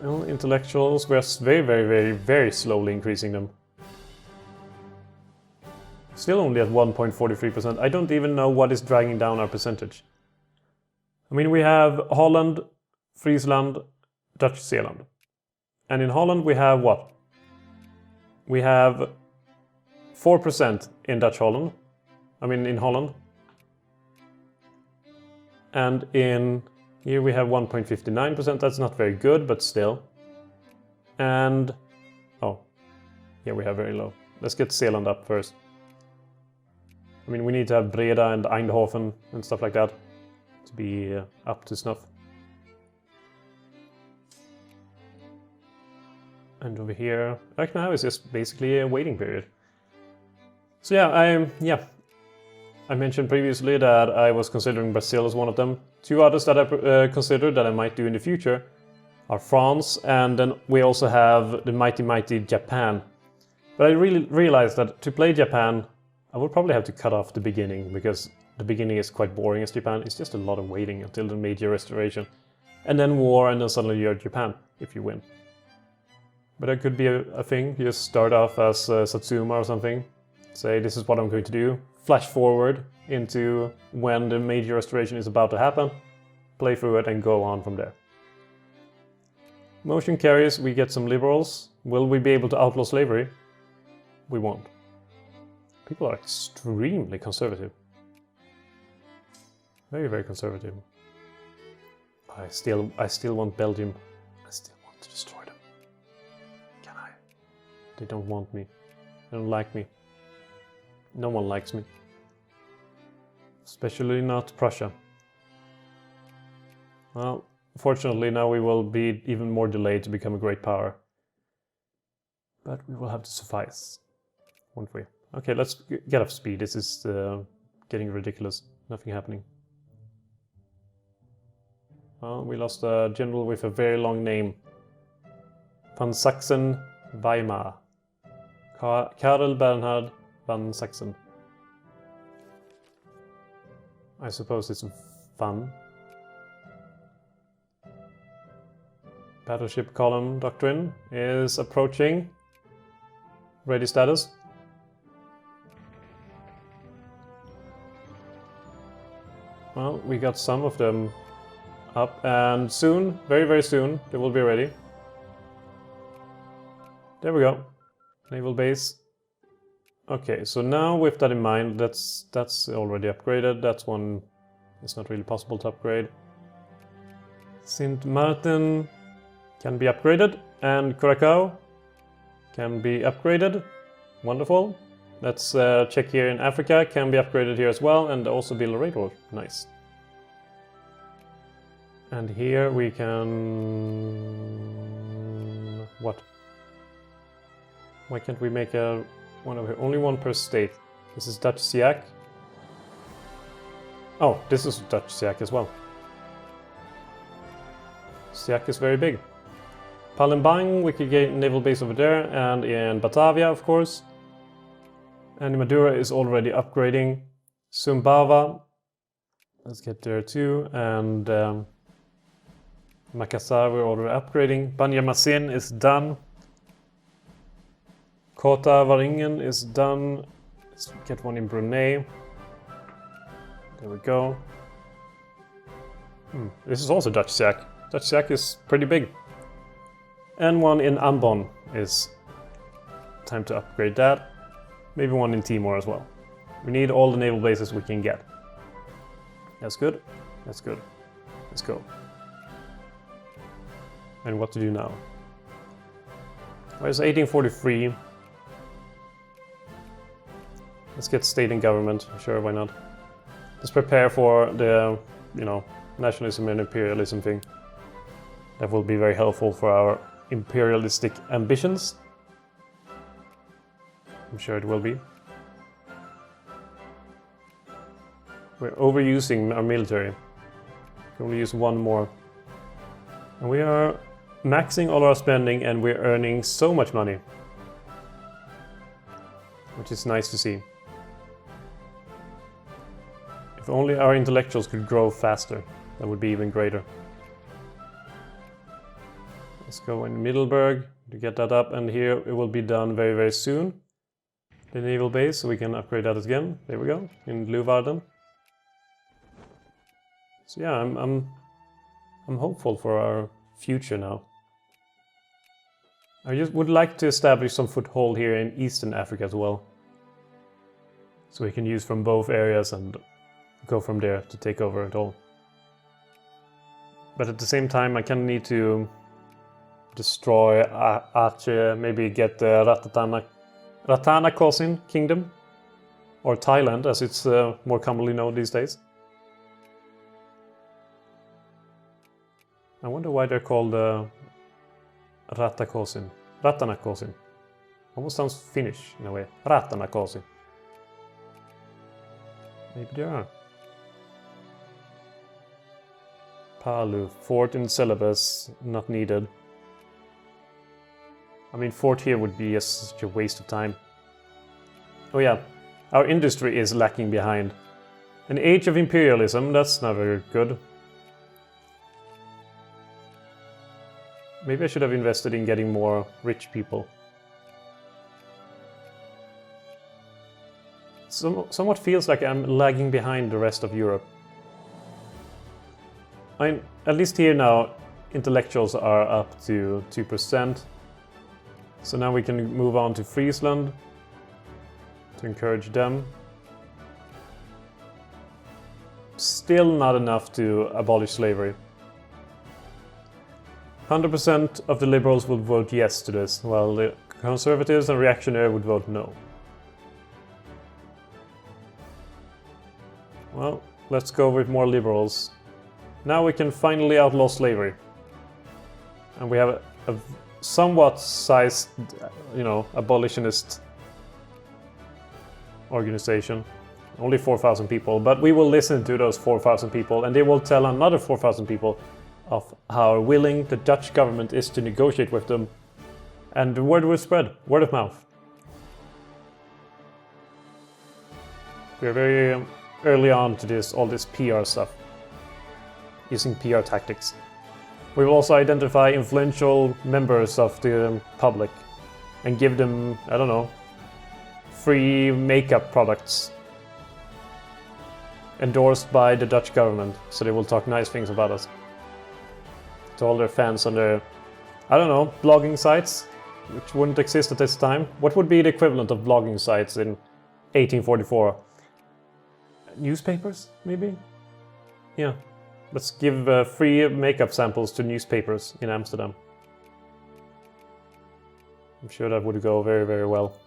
Well, intellectuals, we're very slowly increasing them. Still only at 1.43%. I don't even know what is dragging down our percentage. I mean, we have Holland, Friesland, Dutch Zeeland. And in Holland we have what? We have 4% in Dutch Holland. I mean in Holland. And in here we have 1.59%. That's not very good, but still. And oh, here we have very low. Let's get Zeeland up first. I mean, we need to have Breda and Eindhoven and stuff like that to be up to snuff. And over here, right now is just basically a waiting period. So yeah, I mentioned previously that I was considering Brazil as one of them. Two others that I considered that I might do in the future are France, and then we also have the mighty Japan. But I really realized that to play Japan, I would probably have to cut off the beginning, because the beginning is quite boring as Japan. It's just a lot of waiting until the major restoration. And then war, and then suddenly you're Japan, if you win. But that could be a thing. You just start off as Satsuma or something. Say, this is what I'm going to do. Flash forward into when the major restoration is about to happen. Play through it and go on from there. Motion carries, we get some liberals. Will we be able to outlaw slavery? We won't. People are extremely conservative. Very conservative. I still want Belgium. I still want to destroy them. Can I? They don't want me. They don't like me. No one likes me. Especially not Prussia. Well, fortunately now we will be even more delayed to become a great power. But we will have to suffice, won't we? Okay, let's get up speed. This is getting ridiculous. Nothing happening. Well, we lost a general with a very long name. Van Sachsen Weimar. Karl Bernhard van Sachsen. I suppose it's fun. Battleship column doctrine is approaching. Ready status. Well, we got some of them up, and soon, very soon, they will be ready. There we go. Naval base. Okay, so now with that in mind, that's already upgraded. That's one it's not really possible to upgrade. Sint Maarten can be upgraded, and Curacao can be upgraded. Wonderful. Let's check here in Africa, can be upgraded here as well, and also build a railroad. Nice. And here we can... what? Why can't we make one over here? Only one per state. This is Dutch Siak. Oh, this is Dutch Siak as well. Siak is very big. Palembang, we could get a naval base over there, and in Batavia, of course. And Madura is already upgrading. Sumbawa, let's get there too. And Makassar, we're already upgrading. Banjarmasin is done. Kota Varingen is done. Let's get one in Brunei. There we go. This is also Dutch Siak. Dutch Siak is pretty big. And one in Ambon is time to upgrade that. Maybe one in Timor as well. We need all the naval bases we can get. That's good. That's good. Let's go. And what to do now? Well, it's 1843. Let's get state and government. Sure, why not? Let's prepare for the, nationalism and imperialism thing. That will be very helpful for our imperialistic ambitions. I'm sure it will be. We're overusing our military. We can only use one more. And we are maxing all our spending, and we're earning so much money. Which is nice to see. If only our intellectuals could grow faster, that would be even greater. Let's go in Middleburg to get that up, and here it will be done very, very soon. The naval base, so we can upgrade that again. There we go, in Leeuwarden. So yeah, I'm hopeful for our future now. I just would like to establish some foothold here in Eastern Africa as well. So we can use from both areas and go from there to take over it all. But at the same time, I kind of need to destroy Aceh, maybe get the Ratanakosin Kingdom, or Thailand as it's more commonly known these days. I wonder why they're called Ratanakosin. Almost sounds Finnish in a way. Ratanakosin. Maybe they are. Palu, fort in Celebes, not needed. I mean, fort here would be such a waste of time. Oh yeah, our industry is lacking behind. An age of imperialism, that's not very good. Maybe I should have invested in getting more rich people. Somewhat feels like I'm lagging behind the rest of Europe. At least here now, intellectuals are up to 2%. So now we can move on to Friesland to encourage them. Still not enough to abolish slavery. 100% of the liberals would vote yes to this, while the conservatives and reactionary would vote no. Well, let's go with more liberals. Now we can finally outlaw slavery. And we have a somewhat sized, abolitionist organization. Only 4,000 people, but we will listen to those 4,000 people and they will tell another 4,000 people of how willing the Dutch government is to negotiate with them. And the word will spread, word of mouth. We are very early on to all this PR stuff, using PR tactics. We will also identify influential members of the public and give them, I don't know, free makeup products endorsed by the Dutch government, so they will talk nice things about us to all their fans on their, I don't know, blogging sites, which wouldn't exist at this time. What would be the equivalent of blogging sites in 1844? Newspapers, maybe? Yeah. Let's give free makeup samples to newspapers in Amsterdam. I'm sure that would go very, very well.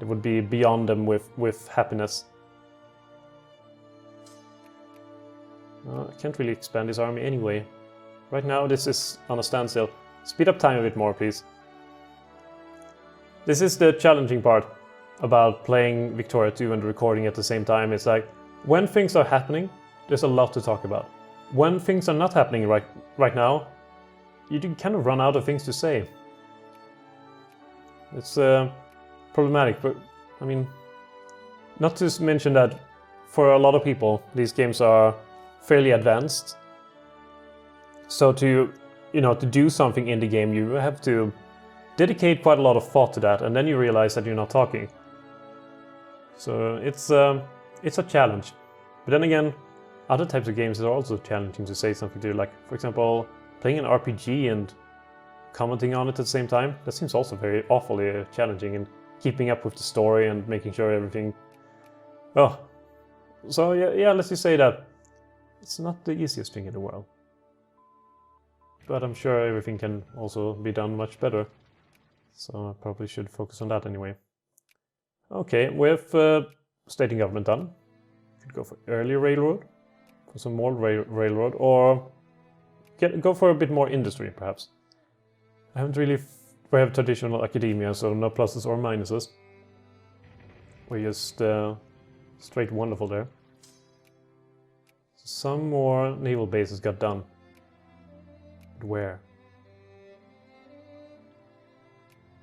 It would be beyond them with happiness. I can't really expand this army anyway. Right now this is on a standstill. Speed up time a bit more, please. This is the challenging part about playing Victoria 2 and recording at the same time. It's like, when things are happening, there's a lot to talk about. When things are not happening right now, you kind of run out of things to say. It's problematic, but I mean, not to mention that for a lot of people, these games are fairly advanced. So to do something in the game, you have to dedicate quite a lot of thought to that, and then you realize that you're not talking. So it's a challenge. But then again, other types of games are also challenging to say something to, like, for example, playing an RPG and commenting on it at the same time. That seems also very awfully challenging, and keeping up with the story and making sure everything... Oh. So yeah, let's just say that it's not the easiest thing in the world. But I'm sure everything can also be done much better. So I probably should focus on that anyway. Okay, with state and government done. Could go for early railroad, for some more railroad, or go for a bit more industry, perhaps. I haven't really... We have traditional academia, so no pluses or minuses. We're just straight wonderful there. Some more naval bases got done. But where?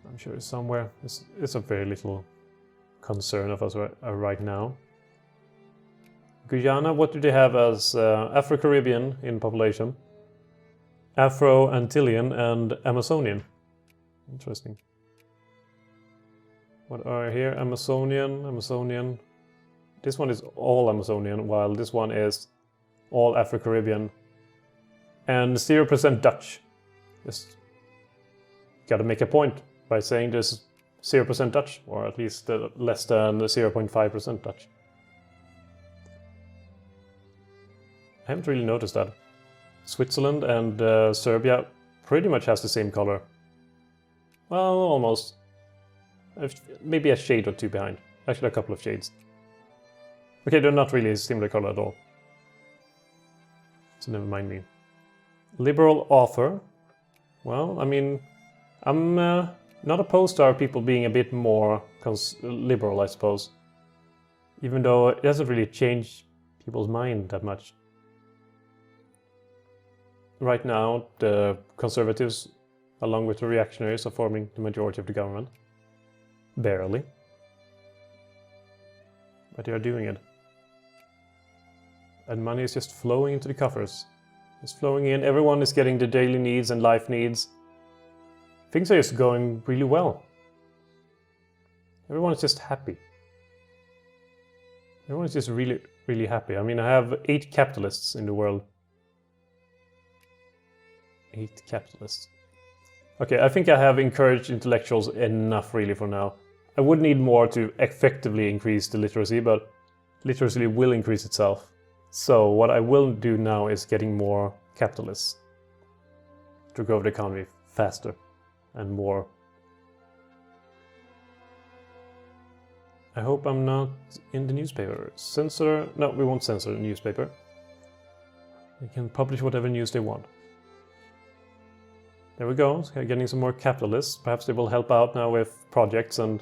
I'm sure it's somewhere. It's a very little concern of us right now. Guyana, what do they have as Afro-Caribbean in population? Afro-Antillean and Amazonian. Interesting. What are here? Amazonian. This one is all Amazonian, while this one is all Afro-Caribbean. And 0% Dutch. Just gotta make a point by saying there's 0% Dutch, or at least less than 0.5% Dutch. I haven't really noticed that. Switzerland and Serbia pretty much has the same color. Well, almost. Maybe a shade or two behind. Actually, a couple of shades. Okay, they're not really a similar color at all. So never mind me. Liberal offer. Well, I mean, I'm not opposed to our people being a bit more liberal, I suppose. Even though it doesn't really change people's mind that much. Right now, the conservatives, along with the reactionaries, are forming the majority of the government. Barely. But they are doing it. And money is just flowing into the coffers. It's flowing in, everyone is getting the daily needs and life needs. Things are just going really well. Everyone is just happy. Everyone is just really, really happy. I mean, I have 8 capitalists in the world. 8 capitalists. Okay, I think I have encouraged intellectuals enough really for now. I would need more to effectively increase the literacy, but literacy will increase itself. So what I will do now is getting more capitalists to grow the economy faster and more. I hope I'm not in the newspaper. Censor? No, we won't censor the newspaper. They can publish whatever news they want. There we go, getting some more capitalists. Perhaps they will help out now with projects and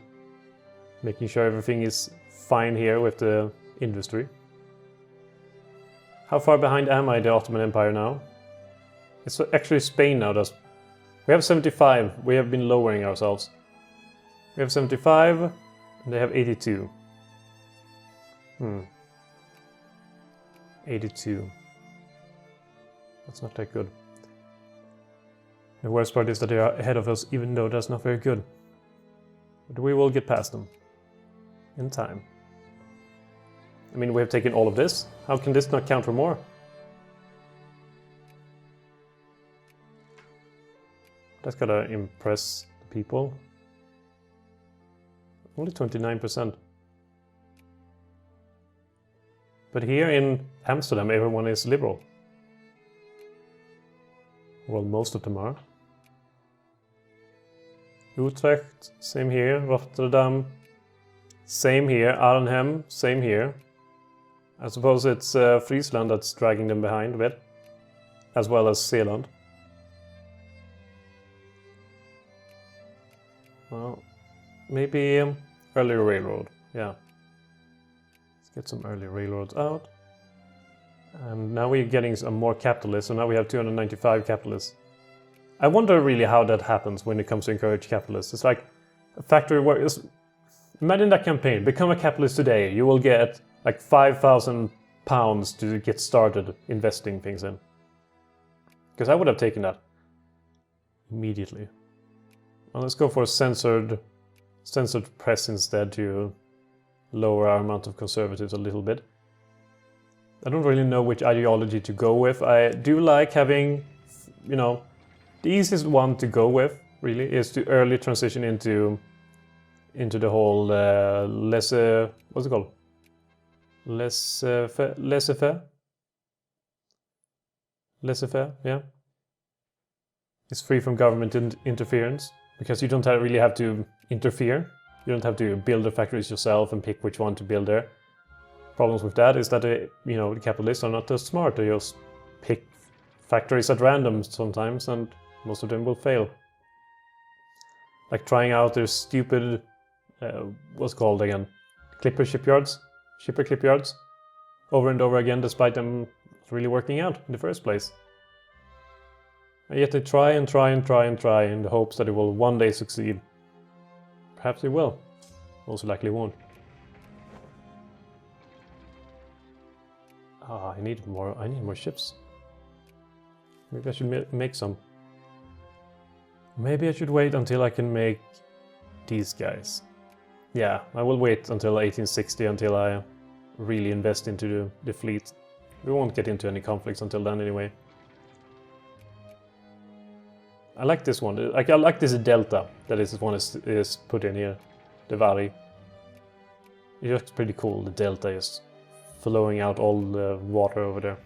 making sure everything is fine here with the industry. How far behind am I the Ottoman Empire now? It's actually Spain now does. We have 75, we have been lowering ourselves. We have 75, and they have 82. 82. That's not that good. The worst part is that they are ahead of us, even though that's not very good. But we will get past them. In time. I mean, we have taken all of this. How can this not count for more? That's gotta impress the people. Only 29%. But here in Amsterdam, everyone is liberal. Well, most of them are. Utrecht, same here. Rotterdam, same here. Arnhem, same here. I suppose it's Friesland that's dragging them behind a bit, as well as Zeeland. Well, maybe early railroad, yeah. Let's get some early railroads out. And now we're getting some more capitalists, so now we have 295 capitalists. I wonder really how that happens when it comes to encourage capitalists. It's like a factory where... Imagine that campaign, become a capitalist today, you will get like £5,000 to get started investing things in. Because I would have taken that immediately. Well, let's go for a censored press instead to lower our amount of conservatives a little bit. I don't really know which ideology to go with. I do like having, you know, the easiest one to go with, really, is to early transition into the whole laissez-faire? Laissez-faire, yeah. It's free from government interference, because you don't really have to interfere. You don't have to build the factories yourself and pick which one to build there. Problems with that is that the capitalists are not as smart. They just pick factories at random sometimes, and most of them will fail. Like trying out their stupid, what's it called again? Shipper clipyards, over and over again, despite them really working out in the first place. And yet they try and try and try and try in the hopes that it will one day succeed. Perhaps they will. Most likely won't. I need more ships. Maybe I should make some. Maybe I should wait until I can make these guys. Yeah, I will wait until 1860 until I really invest into the fleet. We won't get into any conflicts until then anyway. I like this one. I like this delta that this one is put in here. The valley. It looks pretty cool. The delta is flowing out all the water over there.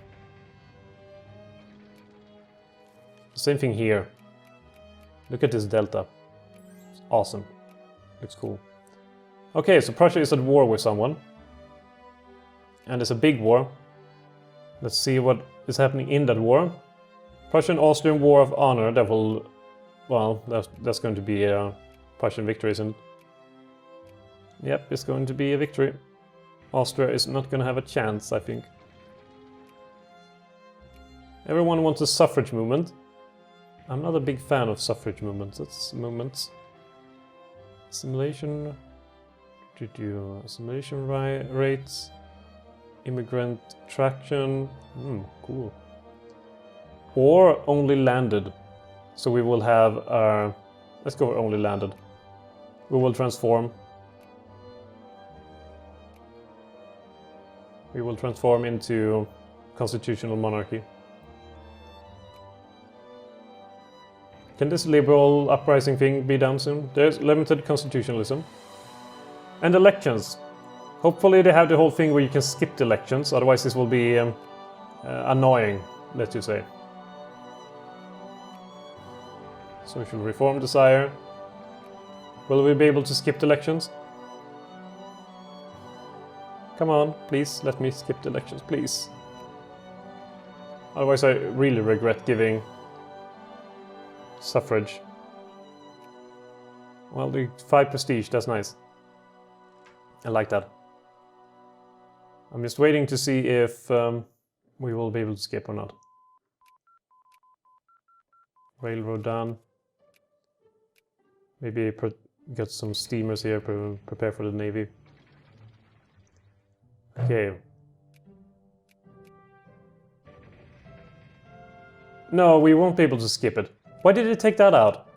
Same thing here. Look at this delta. It's awesome. Looks cool. Okay, so Prussia is at war with someone. And it's a big war. Let's see what is happening in that war. Prussian-Austrian War of Honor, that will... Well, that's going to be a Prussian victory, isn't it? Yep, it's going to be a victory. Austria is not going to have a chance, I think. Everyone wants a suffrage movement. I'm not a big fan of suffrage movements. That's movements. Assimilation... Assimilation rates. Immigrant traction. Cool. Or only landed. So we will have our... Let's go for only landed. We will transform. We will transform into constitutional monarchy. Can this liberal uprising thing be done soon? There's limited constitutionalism. And elections. Hopefully they have the whole thing where you can skip the elections, otherwise this will be annoying, let's just say. Social reform desire. Will we be able to skip the elections? Come on, please, let me skip the elections, please. Otherwise I really regret giving suffrage. Well, the 5 prestige, that's nice. I like that. I'm just waiting to see if we will be able to skip or not. Railroad done. Maybe get some steamers here, prepare for the navy. Okay. No, we won't be able to skip it. Why did it take that out?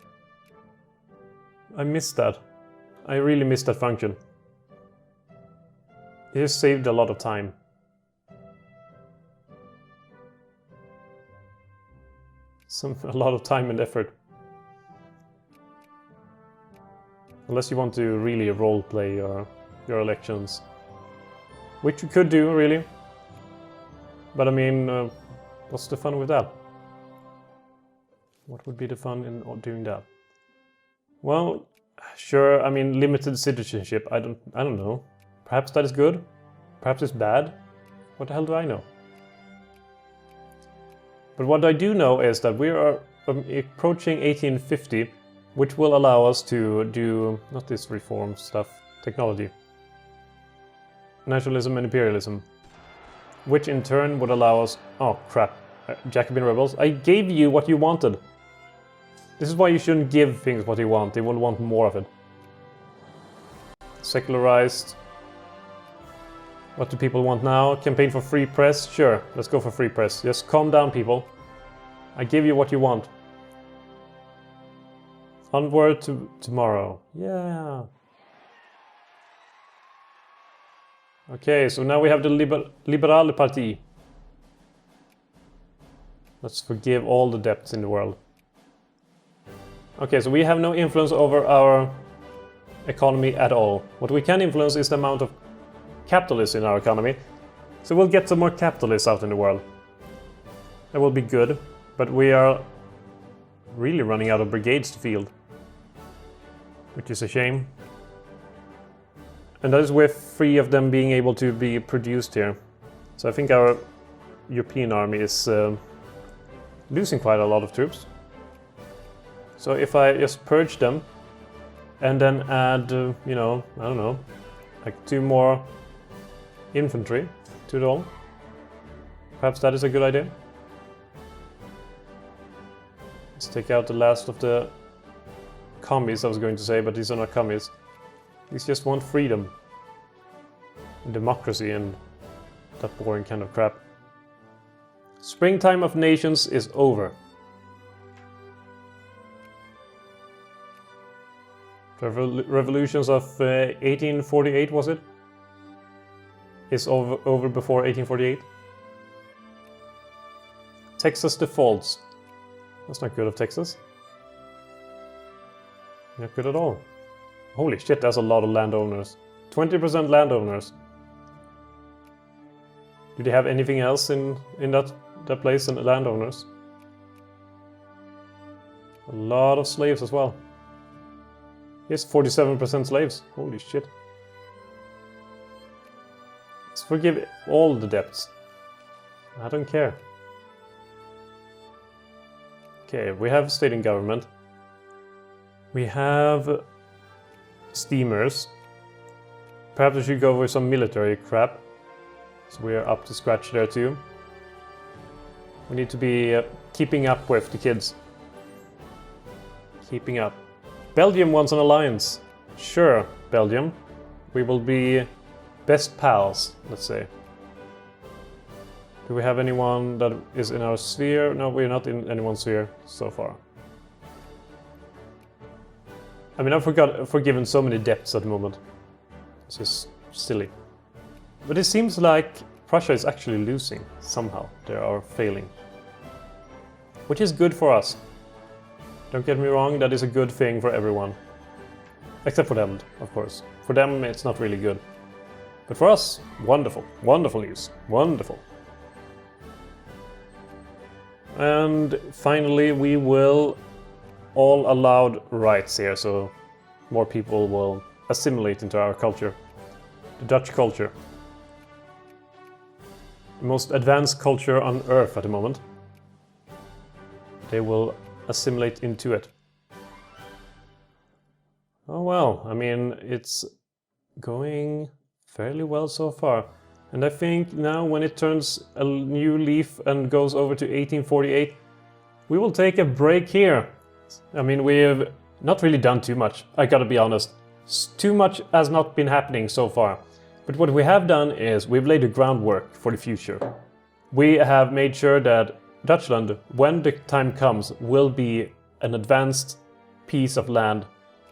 I missed that. I really missed that function. It just saved a lot of time. A lot of time and effort. Unless you want to really roleplay your elections. Which you could do, really. But I mean, what's the fun with that? What would be the fun in doing that? Well, sure, I mean, limited citizenship, I don't know. Perhaps that is good. Perhaps it's bad. What the hell do I know? But what I do know is that we are approaching 1850, which will allow us to do, not this reform stuff, technology. Nationalism and imperialism. Which in turn would allow us... Oh crap, Jacobin rebels. I gave you what you wanted. This is why you shouldn't give things what you want, they will want more of it. Secularized. What do people want now? Campaign for free press? Sure, let's go for free press. Just calm down, people. I give you what you want. Onward to tomorrow. Yeah. Okay, so now we have the Liberale Party. Let's forgive all the debts in the world. Okay, so we have no influence over our economy at all. What we can influence is the amount of capitalists in our economy. So we'll get some more capitalists out in the world. That will be good, but we are really running out of brigades to field. Which is a shame. And that is with 3 of them being able to be produced here. So I think our European army is losing quite a lot of troops. So if I just purge them and then add, you know, I don't know, like 2 more infantry to it all. Perhaps that is a good idea. Let's take out the last of the commies, I was going to say, but these are not commies. These just want freedom and democracy and that boring kind of crap. Springtime of nations is over. The revolutions of 1848, was it? Is over before 1848. Texas defaults. That's not good of Texas. Not good at all. Holy shit, that's a lot of landowners. 20% landowners. Do they have anything else in that place than landowners? A lot of slaves as well. Yes, 47% slaves. Holy shit. Let's forgive all the debts. I don't care. Okay, we have state and government. We have steamers. Perhaps we should go with some military crap. So we are up to scratch there too. We need to be keeping up with the kids. Keeping up. Belgium wants an alliance. Sure, Belgium. We will be best pals, let's say. Do we have anyone that is in our sphere? No, we're not in anyone's sphere so far. I mean, I've forgiven so many debts at the moment. This is silly. But it seems like Prussia is actually losing somehow. They are failing. Which is good for us. Don't get me wrong, that is a good thing for everyone. Except for them, of course. For them, it's not really good. But for us, wonderful. Wonderful news. Wonderful. And finally, we will all allowed rights here, so more people will assimilate into our culture. The Dutch culture. The most advanced culture on Earth at the moment. They will assimilate into it. Oh well, I mean, it's going fairly well so far. And I think now when it turns a new leaf and goes over to 1848, we will take a break here. I mean, we have not really done too much, I gotta be honest. Too much has not been happening so far. But what we have done is we've laid the groundwork for the future. We have made sure that Dutchland, when the time comes, will be an advanced piece of land,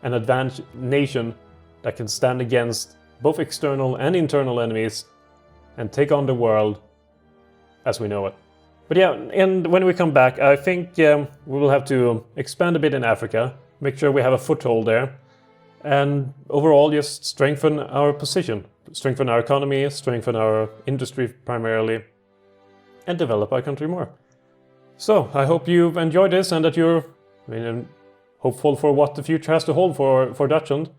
an advanced nation that can stand against both external and internal enemies and take on the world as we know it. But yeah, and when we come back, I think we will have to expand a bit in Africa, make sure we have a foothold there, and overall just strengthen our position, strengthen our economy, strengthen our industry primarily, and develop our country more. So, I hope you've enjoyed this and that you're hopeful for what the future has to hold for Dutchland.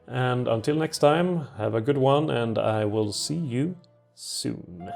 And until next time, have a good one, and I will see you soon.